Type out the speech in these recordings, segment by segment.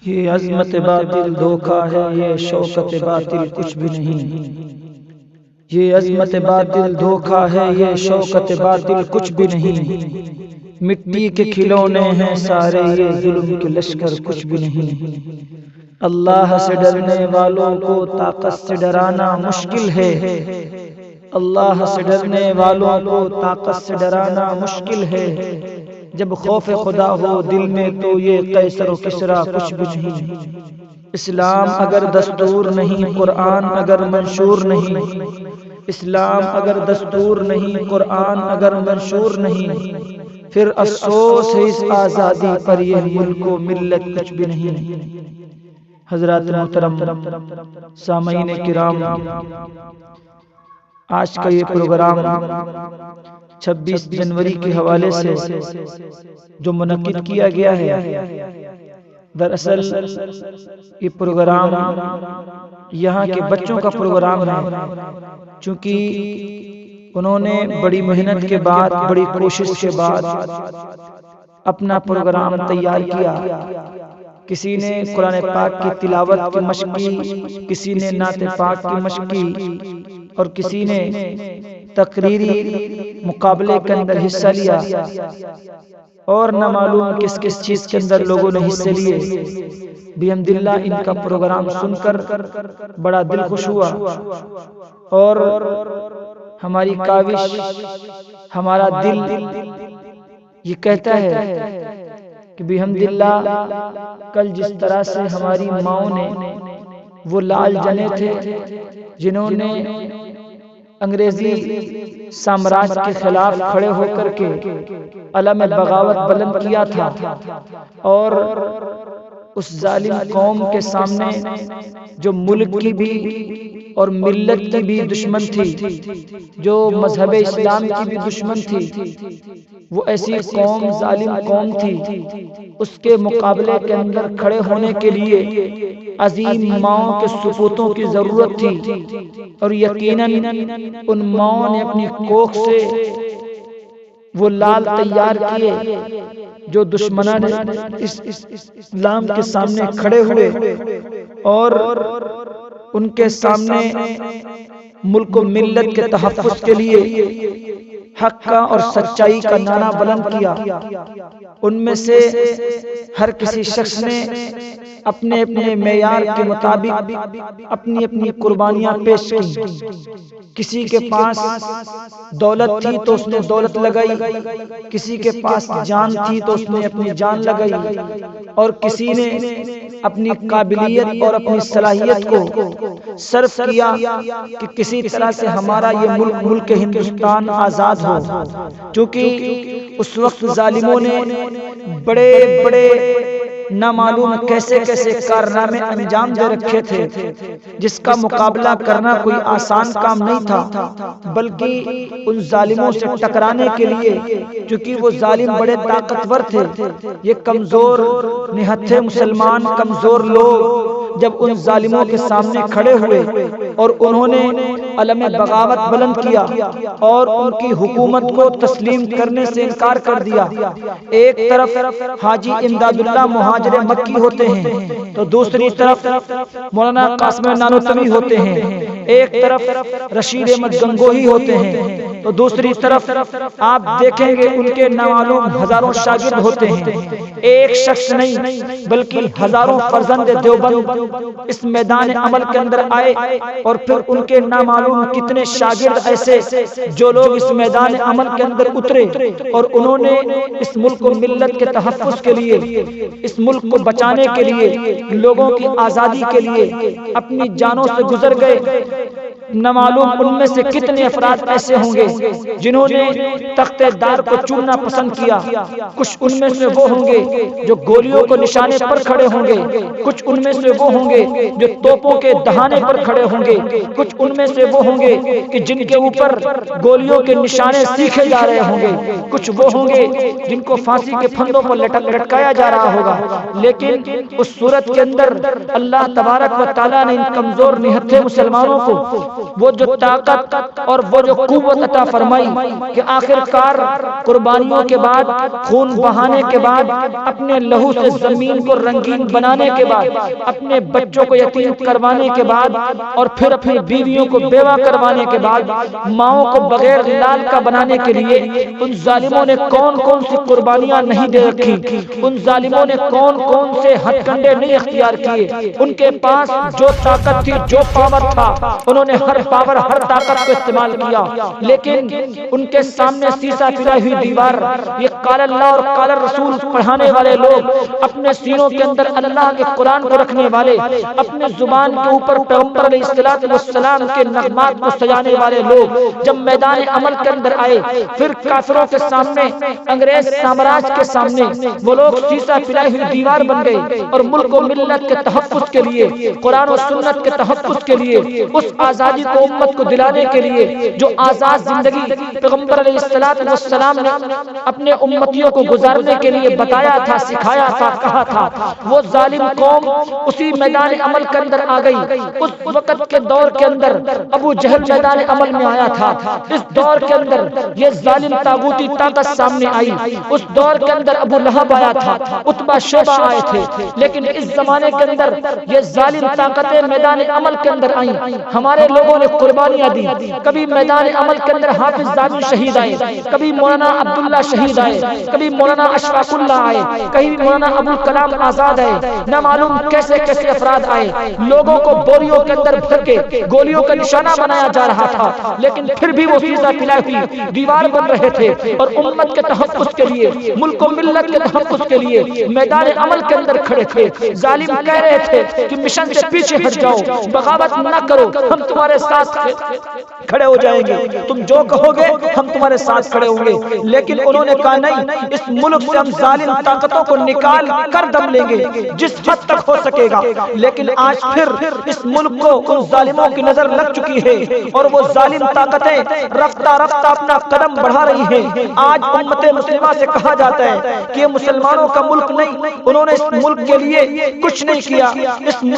یہ عظمت باطل دھوکا ہے، یہ شوکت باطل کچھ بھی نہیں۔ یہ عظمت باطل دھوکا ہے، یہ شوکت باطل کچھ بھی نہیں۔ مٹی کے کھلونے ہیں سارے، یہ ظلم کے لشکر کچھ بھی نہیں۔ اللہ سے ڈرنے والوں کو طاقت سے ڈرانا مشکل ہے۔ اللہ سے ڈرنے والوں کو طاقت سے ڈرانا مشکل ہے۔ جب خوف خدا ہو دل میں تو یہ قیصر و کسریٰ کچھ بھی نہیں۔ اسلام اگر دستور نہیں، قرآن اگر منشور نہیں۔ اسلام اگر دستور نہیں، قرآن اگر منشور نہیں، پھر افسوس ہے اس آزادی پر، یہ ملک و ملت کچھ بھی نہیں۔ حضرات محترم سامعین کرام، آج کا یہ پروگرام 26 جنوری کے حوالے سے جو منعقد کیا گیا ہے، دراصل یہ پروگرام یہاں کے بچوں کا پروگرام ہے، چونکہ انہوں نے بڑی محنت کے بعد، بڑی کوشش کے بعد اپنا پروگرام تیار کیا۔ کسی نے قرآن پاک کی تلاوت کی مشق کی، کسی نے نعت پاک کی مشق کی، اور کسی نے تقریری مقابلے کے اندر حصہ لیا، اور نہ معلوم کس کس چیز کے اندر لوگوں نے حصے لیے۔ بحمداللہ ان کا پروگرام سن کر بڑا دل خوش ہوا، اور ہماری کاوش، ہمارا دل یہ کہتا ہے کہ بحمداللہ کل جس طرح سے ہماری ماؤں نے، وہ لال جنے تھے جنہوں نے انگریزی سامراج کے خلاف کھڑے ہو کر کے علم بغاوت بلند کیا تھا، اور اس ظالم قوم کے سامنے جو ملک کی بھی اور ملت کی بھی دشمن تھی، جو مذہب اسلام کی بھی دشمن تھی، وہ ایسی قوم، ظالم قوم تھی، اس کے مقابلے کے اندر کھڑے ہونے کے لیے عظیم ماؤں کے سپوتوں کی ضرورت تھی، اور یقیناً ان ماؤں نے اپنی کوکھ سے وہ لال تیار کیے جو دشمنان اسلام کے سامنے کھڑے ہوئے، اور ان کے سامنے ملک و ملت کے تحفظ کے لیے حق کا اور سچائی کا نعرہ بلند کیا۔ ان میں سے ہر کسی شخص نے اپنے اپنے معیار کے مطابق اپنی اپنی قربانیاں پیش کی۔ کسی کے پاس دولت تھی تو اس نے دولت لگائی، کسی کے پاس جان تھی تو اس نے اپنی جان لگائی، اور کسی نے اپنی قابلیت اور اپنی صلاحیت کو صرف کیا کہ کسی طرح سے ہمارا یہ ملک ہندوستان آزاد ہو۔ کیونکہ اس وقت ظالموں نے بڑے بڑے نہ معلوم کیسے کیسے کارنامے انجام دے رکھے تھے، جس کا مقابلہ کرنا کوئی آسان کام نہیں تھا، بلکہ ان ظالموں سے ٹکرانے کے لیے، چونکہ وہ ظالم بڑے طاقتور تھے، یہ کمزور نہتھے مسلمان، کمزور لوگ جب ان ظالموں کے سامنے کھڑے ہوئے اور انہوں نے علم بغاوت بلند کیا اور ان کی حکومت کو تسلیم کرنے سے انکار کر دیا، ایک طرف حاجی امداد اللہ مہاجر مکی ہوتے ہیں تو دوسری طرف مولانا قاسم نانوتوی ہوتے ہیں، ایک طرف رشید احمد گنگوہی ہوتے ہیں تو دوسری طرف آپ دیکھیں گے ان کے نامعلوم ہزاروں شاگرد ہوتے ہیں۔ ایک شخص نہیں بلکہ ہزاروں فرزند دیوبند اس میدان عمل کے اندر آئے، اور پھر ان کے نامعلوم کتنے شاگرد ایسے جو لوگ اس میدان عمل کے اندر اترے، اور انہوں نے اس ملک و ملت کے تحفظ کے لیے، اس ملک کو بچانے کے لیے، لوگوں کی آزادی کے لیے اپنی جانوں سے گزر گئے۔ نہ معلوم ان میں سے کتنے افراد ایسے ہوں گے جنہوں نے تخت دار کو چننا پسند کیا، کچھ ان میں سے وہ ہوں گے جو گولیوں کو نشانے پر کھڑے ہوں گے، کچھ ان میں سے وہ ہوں گے جو توپوں کے دہانے پر کھڑے ہوں گے، کچھ ان میں سے وہ ہوں گے کہ جن کے اوپر گولیوں کے نشانے سیکھے جا رہے ہوں گے، کچھ وہ ہوں گے جن کو پھانسی کے پھندوں پر لٹکایا جا رہا ہوگا، لیکن اس صورت کے اندر اللہ تبارک و تعالیٰ نے ان کمزور نہتھے مسلمانوں کو وہ جو طاقت اور وہ جو قوت عطا فرمائی کہ آخر کار قربانیوں کے بعد، خون بہانے کے بعد، اپنے لہو سے زمین کو رنگین بنانے کے بعد، اپنے بچوں کو یتیم کروانے کے بعد، اور پھر اپنی بیویوں کو بیوہ کروانے کے بعد، ماؤں کو بغیر لال کا بنانے کے لیے ان ظالموں نے کون کون سی قربانیاں نہیں دے رکھی، ان ظالموں نے کون کون سے ہتھ کنڈے نہیں اختیار کیے۔ ان کے پاس جو طاقت تھی، جو پاور تھا، انہوں نے ہر پاور، ہر طاقت کو استعمال کیا، لیکن ان کے سامنے سیسا پھرائی ہوئی دیوار، یہ قال اللہ اور قال رسول پڑھانے والے لوگ، اپنے سینوں کے اندر اللہ کے قرآن کو رکھنے والے، اپنے زبان کے اوپر پیغمبر علیہ السلام کے نغمات کو سجانے والے لوگ جب میدان عمل کے اندر آئے، پھر کافروں کے سامنے، انگریز سامراج کے سامنے وہ لوگ سیسا پھرائی ہوئی دیوار بن گئے، اور ملک و ملت کے تحفظ کے لیے، قرآن و سنت کے تحفظ کے لیے، اس آزادی کو امت کو دلانے کے لیے جو آزاد زندگی پیغمبر علیہ السلام نے اپنے امتیوں کو گزارنے کے لیے بتایا تھا، سکھایا تھا، کہا تھا، وہ ظالم قوم اسی میدان عمل کے اندر آ گئی۔ اس وقت کے دور کے اندر ابو جہل میدان عمل میں آیا تھا، اس دور کے اندر یہ ظالم طاغوتی طاقت سامنے آئی، اس دور کے اندر ابو لہب آیا تھا، عتبہ شیبہ آئے تھے، لیکن اس زمانے کے اندر یہ ظالم طاقتیں میدان عمل کے اندر آئیں۔ ہمارے لوگوں نے قربانیاں دی، کبھی میدان عمل کے اندر حافظ زادی شہید آئے، کبھی مولانا عبداللہ شہید آئے، کبھی مولانا اشفاق اللہ آئے، کہیں مولانا ابو الکلام آزاد آئے، نہ معلوم کیسے کیسے افراد آئے۔ لوگوں کو بوریوں کے اندر بھر کے گولیوں کا نشانہ بنایا جا رہا تھا، لیکن پھر بھی وہ فیضا پھیلائی ہوئی دیوار بن رہے تھے، اور امت کے تحفظ کے لیے، ملک و ملت کے تحفظ کے لیے میدان عمل کے اندر کھڑے تھے۔ ظالم کہہ رہے تھے کہ مشن سے پیچھے ہٹ جاؤ، بغاوت نہ کرو، ہم تمہارے ساتھ کھڑے ہو جائیں گے، تم جو کہو گے ہم تمہارے ساتھ کھڑے ہوں گے۔ لیکن انہوں نے کہا نہیں، اس ملک سے ہم ظالم طاقتوں کو نکال کر دم لیں گے جس حد تک ہو سکے گا۔ لیکن آج پھر اس ملک کو ان ظالموں کی نظر لگ چکی ہے، اور وہ ظالم طاقتیں رفتہ رفتہ اپنا قدم بڑھا رہی ہیں۔ آج امت مسلمہ سے کہا جاتا ہے کہ یہ مسلمانوں کا ملک نہیں، انہوں نے اس ملک کے لیے کچھ نہیں کیا،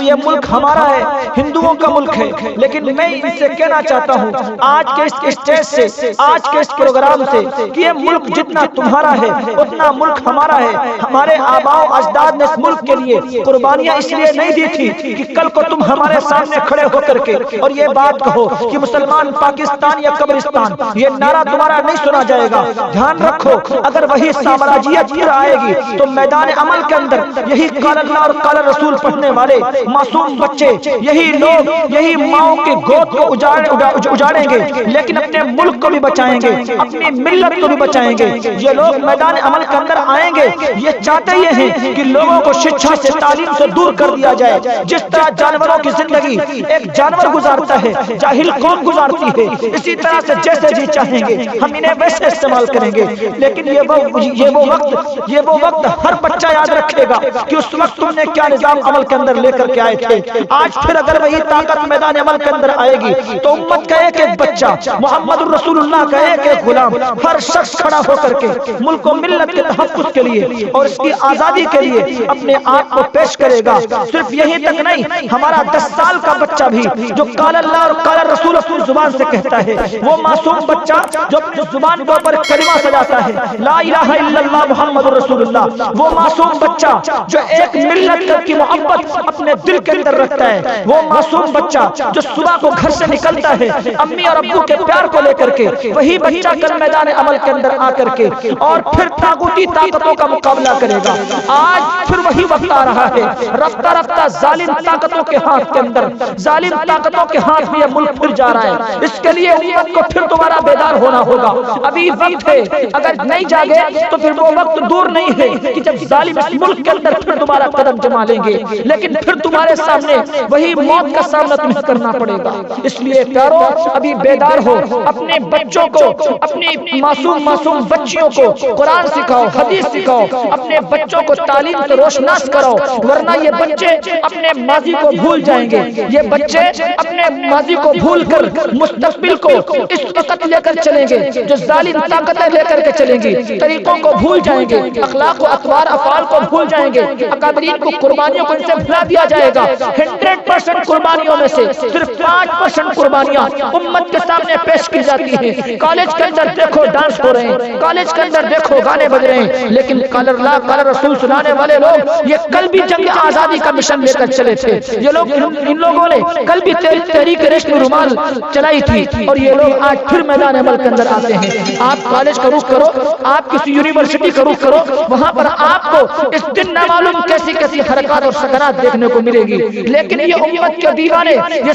یہ ملک ہمارا ہے، ہندوؤں کا ملک ہے۔ لیکن میں ان سے کہنا چاہتا ہوں آج کے اس اسٹیج سے، آج کے اس پروگرام سے، کہ یہ ملک جتنا تمہارا ہے اتنا ملک ہمارا ہے۔ ہمارے آباؤ اجداد نے اس ملک کے لیے قربانیاں اس لیے نہیں دی تھی کہ کل کو تم ہمارے سامنے کھڑے ہو کر کے اور یہ بات کہو کہ مسلمان پاکستان یا قبرستان، یہ نعرہ تمہارا نہیں سنا جائے گا۔ دھیان رکھو، اگر وہی سامراجیت پھر آئے گی تو میدان عمل کے اندر یہی قال اللہ اور قال رسول پڑھنے والے معصوم بچے، یہی لوگ، یہی ماؤں کے گود کو اجاڑیں گے، لیکن اپنے ملک کو بھی بچائیں گے، اپنی ملت کو بھی بچائیں گے۔ یہ لوگ میدان عمل کے اندر آئیں گے، یہ چاہتے یہ ہیں کہ لوگوں کو شکشا سے، تعلیم سے دور کر دیا جائے۔ جس طرح جانوروں کی زندگی ایک جانور گزارتا ہے، جاہل قوم گزارتی ہے، اسی طرح سے جیسے جی چاہیں گے ہم انہیں ویسے استعمال کریں گے۔ لیکن یہ وہ وقت ہر بچہ یاد رکھے گا کہ اس وقت تم نے کیا نظام عمل کے اندر لے کر کے آئے تھے۔ آج پھر اگر وہی طاقت میدان عمل کے اندر آئے گی تو امت کا ایک ایک بچہ، محمد الرسول اللہ کا ایک ایک غلام، ہر شخص کھڑا ہو کر کے ملک و ملت کے تحفظ کے لیے اور اس کی آزادی کے لیے اپنے آپ کو پیش کرے گا۔ صرف یہی تک نہیں، ہمارا 10 سال کا بچہ بھی جو قال اللہ اور قال رسول اپنی زبان سے کہتا ہے، وہ معصوم بچہ جو اپنی زبان کے اوپر کلمہ سجاتا ہے، لا الہ الا اللہ محمد الرسول اللہ، وہ معصوم بچہ جو ایک ملت کی محبت اپنے دل کے اندر رکھتا ہے، وہ معصوم بچہ جو صبح کو گھر سے نکلتا ہے امی اور ابو کے پیار کو لے کر کے، وہی بچہ کل میدان عمل کے اندر آ کر کے اور پھر طاغوتی طاقتوں کا مقابلہ کرے گا۔ آج پھر وہی وقت آ رہا ہے، رفتہ رفتہ ظالم طاقتوں کے ہاتھ کے اندر، ظالم طاقتوں کے ہاتھ میں یہ ملک پھر جا رہا ہے۔ اس کے لیے امت کو پھر دوبارہ بیدار ہونا ہوگا۔ ابھی وقت ہے، اگر نہیں جاگے تو پھر وہ وقت دور نہیں ہے کہ جب ظالم اس ملک کے اندر پھر دوبارہ قدم جما لیں گے، لیکن پھر تمہارے سامنے وہی موت کا سامنا تمہیں کرنا پڑے گا۔ اس لیے پیارو، ابھی بیدار ہو، اپنے بچوں کو، اپنی معصوم بچیوں کو قرآن سکھاؤ، حدیث سکھاؤ، اپنے بچوں کو تعلیم سے روشناس کرو، ورنہ یہ بچے اپنے ماضی کو بھول جائیں گے، یہ بچے اپنے ماضی کو بھول کر مستقبل کو اس وقت لے کر چلیں گے جو ظالم طاقتیں لے کر کے چلیں گی، طریقوں کو بھول جائیں گے، اخلاق و اطوار افعال کو بھول جائیں گے، اکابرین کو قربانیوں کو ان سے بھلا دیا جائے گا۔ 100% قربانیوں میں سے صرف 5% قربانیاں امت کے سامنے پیش کی جاتی ہیں۔ کالج کے اندر دیکھو ڈانس ہو رہے ہیں، کالج کے اندر دیکھو گانے بج رہے ہیں، لیکن قال اللہ قال رسول سنانے والے لوگ یہ کل بھی جنگ آزادی کا مشن لے کر چلے تھے، یہ لوگ ان لوگوں نے کل بھی تحریک ریشمی رومال چلائی تھی، اور یہ لوگ آج پھر میدان عمل کے اندر آتے ہیں۔ آپ کالج کا رخ کرو، آپ کسی یونیورسٹی کا رخ کرو، وہاں پر آپ کو اس دن نہ معلوم کیسی کیسی حرکات اور سکنات دیکھنے کو ملے گی، لیکن یہ امت کے دیوانے، یہ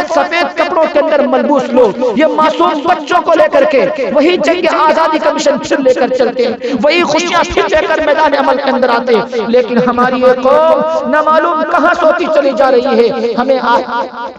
سفید کپڑوں کے اندر ملبوس لوگ، یہ معصوم بچوں کو لے کر کے وہی جنگ آزادی کا مشن پھر لے کر چلتے ہیں، وہی خوشیاں پھر لے کر میدان عمل کے اندر آتے ہیں، لیکن ہماری یہ قوم نہ معلوم کہاں سوتی چلی جا رہی ہے۔ ہمیں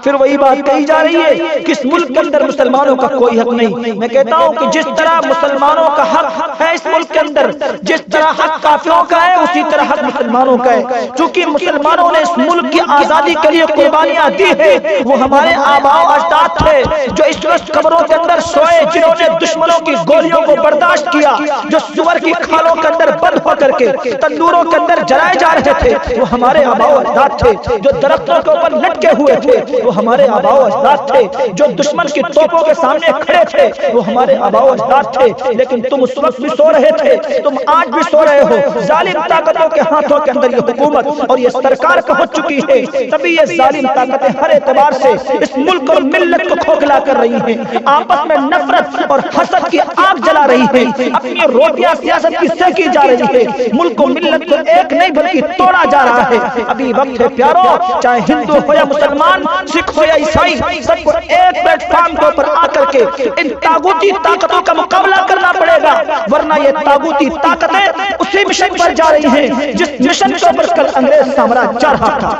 پھر وہی بات کہی جا رہی ہے کہ اس ملک کے اندر مسلمانوں کا کوئی حق نہیں۔ میں کہتا ہوں کہ جس طرح مسلمانوں کا حق ہے اس ملک کے اندر، جس طرح حق کافروں کا ہے اسی طرح حق مسلمانوں کا ہے، چونکہ مسلمانوں نے اس ملک کی آزادی کے لیے قربانیاں دی ہیں، وہ ہمارے آباء و اجداد تھے جو اس وقت قبروں کے اندر سوئے، جنہوں نے دشمنوں کی گولیوں کو برداشت کیا، جو سور کی کھالوں کے اندر بند ہو کر کے تندوروں کے اندر جلائے جا رہے تھے، وہ ہمارے آباء و اجداد تھے، جو درختوں کے اوپر لٹکے ہوئے تھے وہ ہمارے آباء و اجداد تھے، جو دشمن کی توپوں کے سامنے کھڑے تھے وہ ہمارے آباء و اجداد تھے، لیکن تم اس وقت بھی سو رہے تھے، تم آج بھی سو رہے ہو۔ ظالم طاقتوں کے ہاتھوں کے اندر یہ حکومت اور یہ سرکار پہنچ چکی ہے، تبھی یہ ظالم طاقتیں ہر اعتبار سے اس ملک اور ملت کو کھوکھلا کر رہی ہیں، آپس میں نفرت اور حسد کی آگ جلا رہی ہیں، اپنی روٹیاں سیاست کی سینکی جا رہی ہے، ملک و ملت کو ایک نہیں بلکہ توڑا جا رہا ہے۔ ابھی وقت ہے پیارو، چاہے ہندو ہو یا مسلمان، سکھ ہو یا عیسائی، سب کو ایک پلیٹ فارم کے اوپر آ کر کے ان طاغوتی طاقتوں کا مقابلہ کرنا پڑے گا، ورنہ یہ طاغوتی طاقتیں اسی مشن پر جا رہی ہیں جس مشن کے اوپر کل انگریز سامراج جا رہا تھا۔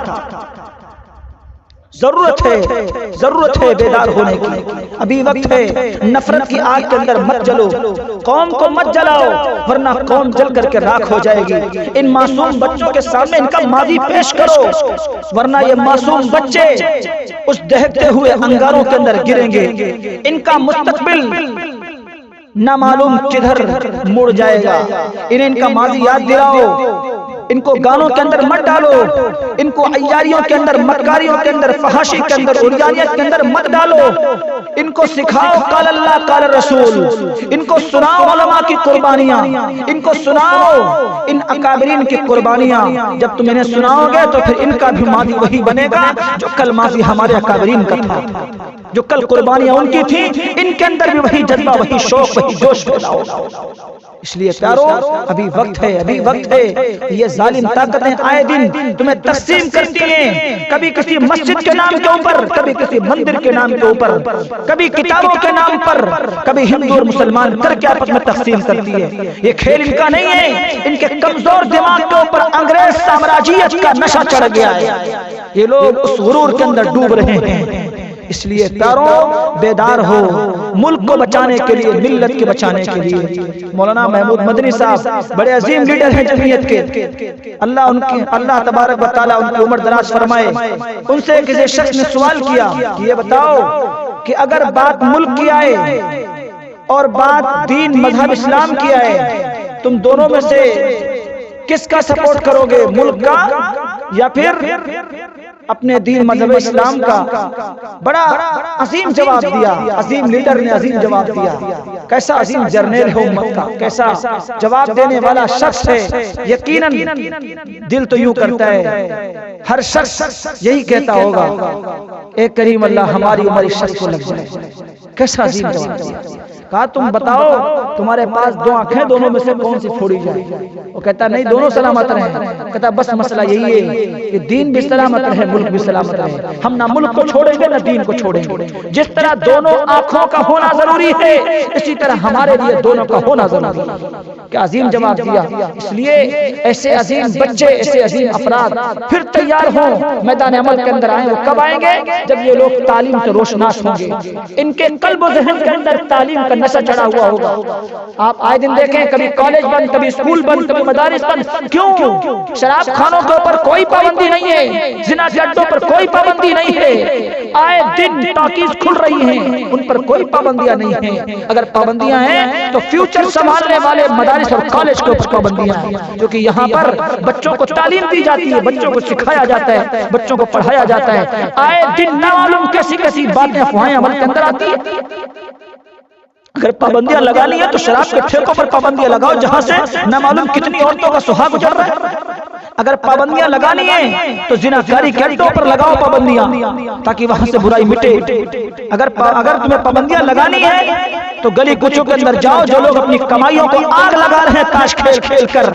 ضرورت ہے بیدار ہونے کی، ابھی وقت ہے، نفرت کی آگ کے اندر مت جلو، قوم کو مت جلاؤ، ورنہ قوم جل کر کے راکھ ہو جائے گی۔ ان معصوم بچوں کے سامنے ان کا ماضی پیش کرو، ورنہ یہ معصوم بچے اس دہکتے ہوئے انگاروں کے اندر گریں گے، ان کا مستقبل نہ معلوم کدھر مڑ جائے گا۔ انہیں ان کا ماضی یاد دلاؤ، ان کو گانوں کے اندر مت ڈالو، ان کو عیاریوں کے اندر، مکاریوں کے اندر، فحاشی کے اندر، عریانیت کے اندر مت ڈالو، ان کو سکھاؤ قال اللہ قال رسول، ان کو سناؤ علماء کی قربانیاں، ان کو سناؤ ان اکابرین کی قربانیاں۔ جب تم انہیں سناؤ گے تو پھر ان کا بھی ماضی وہی بنے گا جو کل ماضی ہمارے اکابرین کا تھا، جو کل قربانیاں ان کی تھیں، ان کے اندر بھی وہی جذبہ، وہی شوق، وہی جوش پیدا ہوگا۔ اس لیے پیارو، ابھی وقت ہے، یہ ظالم طاقتیں آئے دن تمہیں تقسیم کرتی ہیں، کبھی کسی مسجد کے نام کے اوپر، کبھی کسی مندر کے نام کے اوپر، کبھی کتابوں کے نام پر، کبھی ہندو اور مسلمان کر کے آپس میں تقسیم کرتی ہے۔ یہ کھیل ان کا نہیں ہے، ان کے کمزور دماغ کے اوپر انگریز سامراجیت کا نشہ چڑھ گیا ہے، یہ لوگ اس غرور کے اندر ڈوب رہے ہیں۔ اس لیے پیاروں، بیدار ہو، ملک کو بچانے کے لیے، ملت کے بچانے کے لیے۔ مولانا محمود مدنی صاحب بڑے عظیم لیڈر ہیں جمعیت کے، اللہ تبارک و تعالیٰ ان کی عمر دراز فرمائے۔ ان سے کسی شخص نے سوال کیا کہ یہ بتاؤ کہ اگر بات ملک کی آئے اور بات دین مذہب اسلام کی آئے، تم دونوں میں سے کس کا سپورٹ کرو گے، ملک کا یا پھر اپنے دین مذہب اسلام کا؟ بڑا عظیم جواب دیا، عظیم لیڈر نے عظیم جواب دیا۔ کیسا عظیم جرنیل ہے امت کا، کیسا جواب دینے والا شخص ہے۔ یقیناً دل تو یوں کرتا ہے ہر شخص یہی کہتا ہوگا، اے کریم اللہ ہماری عمر اس شخص کو لگ جائے۔ کیسا عظیم جواب دیا، کہا تم بتاؤ تمہارے پاس دو آنکھیں، دونوں میں سے کون سی پھوڑی جائے؟ وہ کہتا نہیں دونوں سلامت رہیں۔ کہتا بس مسئلہ یہی ہے کہ دین بھی سلامت رہے، ملک بھی سلامت رہے، ہم نہ ملک کو چھوڑیں گے نہ دین کو چھوڑیں گے۔ جس طرح دونوں آنکھوں کا ہونا ضروری ہے، اسی طرح ہمارے لیے دونوں کا ہونا ضروری ہے۔ کیا عظیم جواب دیا! اس لیے ایسے عظیم بچے، ایسے عظیم افراد پھر تیار ہوں، میدان عمل کے اندر آئیں۔ وہ کب آئیں گے؟ جب یہ لوگ تعلیم سے روشناس ہوں گے، ان کے قلب و ذہن کے اندر تعلیم کا نشہ چڑھا ہوا ہوگا۔ آپ آئے دن دیکھیں، کبھی کالج بند، کبھی اسکول بند، کبھی مدارس بند۔ کیوں؟ شراب خانوں کے اوپر کوئی پابندی نہیں ہے، زنا کے اڈوں پر کوئی پابندی نہیں ہے، آئے دن ٹاکیز کھل رہی ہیں، ان پر کوئی پابندیاں نہیں ہیں۔ اگر پابندیاں ہیں تو فیوچر سنبھالنے والے مدارس اور کالج کے اوپر پابندیاں ہیں، کیونکہ یہاں پر بچوں کو تعلیم دی جاتی ہے، بچوں کو سکھایا جاتا ہے، بچوں کو پڑھایا جاتا ہے۔ آئے دن نہ معلوم کیسی کیسی باتیں افواہیں عمل کے اندر آتی ہیں۔ اگر پابندیاں لگانی ہے تو شراب کے ٹھیکوں پر پابندیاں لگاؤ، جہاں سے نہ معلوم کتنی عورتوں کا سہاگ گزر رہا ہے۔ اگر پابندیاں لگانی ہیں تو زناکاری کے اڈوں پر لگاؤ پابندیاں، تاکہ وہاں سے برائی مٹے۔ اگر تمہیں پابندیاں لگانی ہے تو گلی کوچوں کے اندر جاؤ، جو لوگ اپنی کمائیوں کو آگ لگا رہے ہیں تاش کھیل کھیل کر،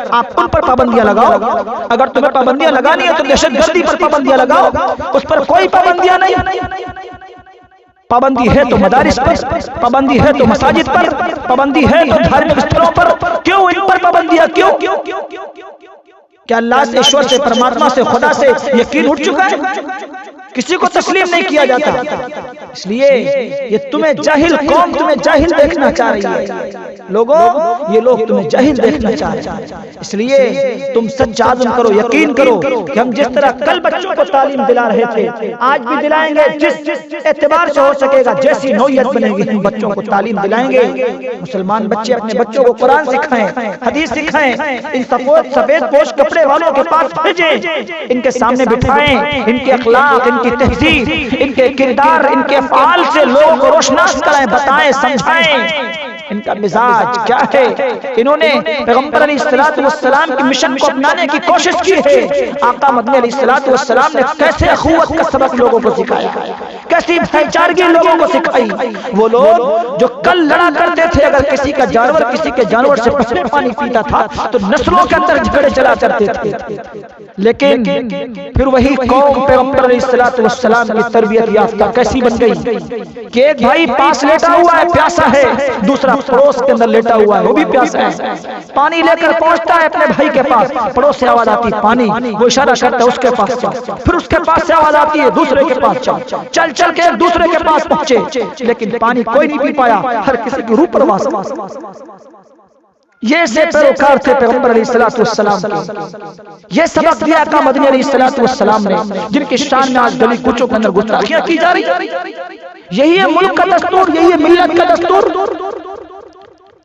آپ ان پر پابندیاں لگاؤ۔ اگر تمہیں پابندیاں لگانی ہے تو دہشت گردی پر پابندیاں لگاؤ، اس پر کوئی پابندیاں نہیں۔ پابندی ہے تو مدارس پر، پابندی ہے تو مساجد پر، پابندی ہے تو دھارمک استھلوں پر۔ کیوں ان پر پابندیاں؟ کیوں؟ کیا اللہ سے، ایشور سے، پرماتما سے، خدا سے یقین اٹھ چکا ہے؟ کسی کو تسلیم نہیں کیا جاتا۔ اس لیے یہ تمہیں جاہل قوم تمہیں جاہل دیکھنا چاہ رہی ہے۔ لوگوں، یہ لوگ تمہیں جاہل دیکھنا چاہ رہے ہیں۔ اس لیے تم سچ عزم کرو، یقین کرو کہ ہم جس طرح کل بچوں کو تعلیم دلا رہے تھے، آج بھی دلائیں گے۔ جس اعتبار سے ہو سکے گا، جیسی نوعیت بنے گی، ہم بچوں کو تعلیم دلائیں گے۔ مسلمان بچے اپنے بچوں کو قرآن سکھائیں، حدیث سکھائیں، ان سفید پوش کپڑے والوں کے پاس بھیجیں، ان کے سامنے بٹھائیں، ان کے اخلاق، ان کی تہذیب، ان کے کردار، ان کے افعال سے لوگوں کو روشناس کرائیں، بتائیں، سمجھائیں ان کا مزاج کیا ہے۔ انہوں نے پیغمبر علیہ السلام کی مشن کو اپنانے کی کوشش کی ہے۔ آقا مدنی علیہ السلام نے کیسے اخوت کا سبق لوگوں کو سکھایا، کیسی بھائی چارگی لوگوں کو سکھائی۔ وہ لوگ جو کل لڑا کرتے تھے، اگر کسی کا جانور کسی کے جانور سے پہلے پانی پیتا تھا تو نسلوں کے اندر جھگڑے چلا کرتے تھے، لیکن پھر وہی قوم پیغمبر علیہ السلام کی تربیت یافتہ کیسی بن گئی کہ ایک بھائی پاس لیٹا ہوا ہے، پیاسا ہے، دوسرا پڑوس کے اندر لیٹا ہوا ہے، وہ بھی پیاسا ہے، پانی لے کر پہنچتا ہے اپنے بھائی کے پاس، پڑوس سے آواز آتی پانی، وہ اشارہ کرتا ہے اس کے پاس جاؤ، پھر اس کے پاس سے آواز آتی ہے دوسرے کے پاس جاؤ، چل چل کے ایک دوسرے کے پاس پہنچے، لیکن پانی کوئی نہیں پی پایا، ہر کسی کی روح پرواز۔ یہ سے پیروکار تھے پیغمبر علیہ السلام کے، یہ سبق دیا آقا مدنی علیہ السلام نے، جن کی شان میں آج گلی کوچوں کے اندر گستاخیاں کی جا رہی۔ یہی ہے ملک کا دستور، یہی ہے ملت کا دستور۔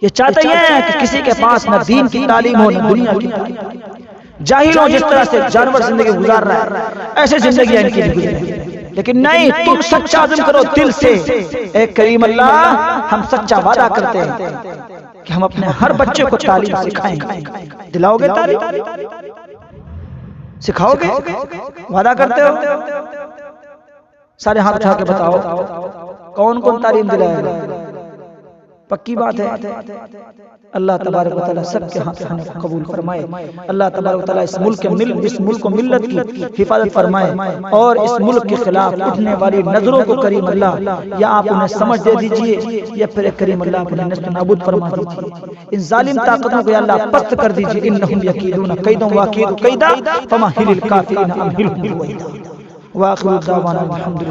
یہ چاہتے ہیں کہ کسی کے پاس نہ دین کی تعلیم ہو نہ دنیا کی تعلیم۔ جاہلوں جس طرح سے جانور زندگی گزار رہا ہے، ایسے زندگی ان کی گزرے، لیکن نہیں، تم سچا عزم کرو دل سے۔ اے کریم اللہ، ہم سچا وعدہ کرتے ہیں کہ ہم اپنے ہر بچے کو تعلیم سکھائیں گے۔ دلاؤ گے تعلیم؟ سکھاؤ گے؟ وعدہ کرتے ہو؟ سارے ہاتھ اٹھا کے بتاؤ کون کون تعلیم دلائے گا؟ پکی بات ہے۔ اللہ تبارک و تعالیٰ سب کے ہاتھ کو قبول فرمائے۔ اللہ تبارک و تعالیٰ اس ملک و ملت کی حفاظت فرمائے، اور اس ملک کے خلاف اٹھنے والی نظروں کو کریم اللہ یا آپ انہیں سمجھ دے دیجئے، یا پھر کریم اللہ انہیں نست و نابود فرما دیجئے۔ ان ظالم طاقتوں کو یا اللہ پست کر دیجئے۔ انہم یکیدون کیدا واکید کیدا فمہل الکافرین امہلہم رویدا۔ وآخر دعوانا الحمدللہ۔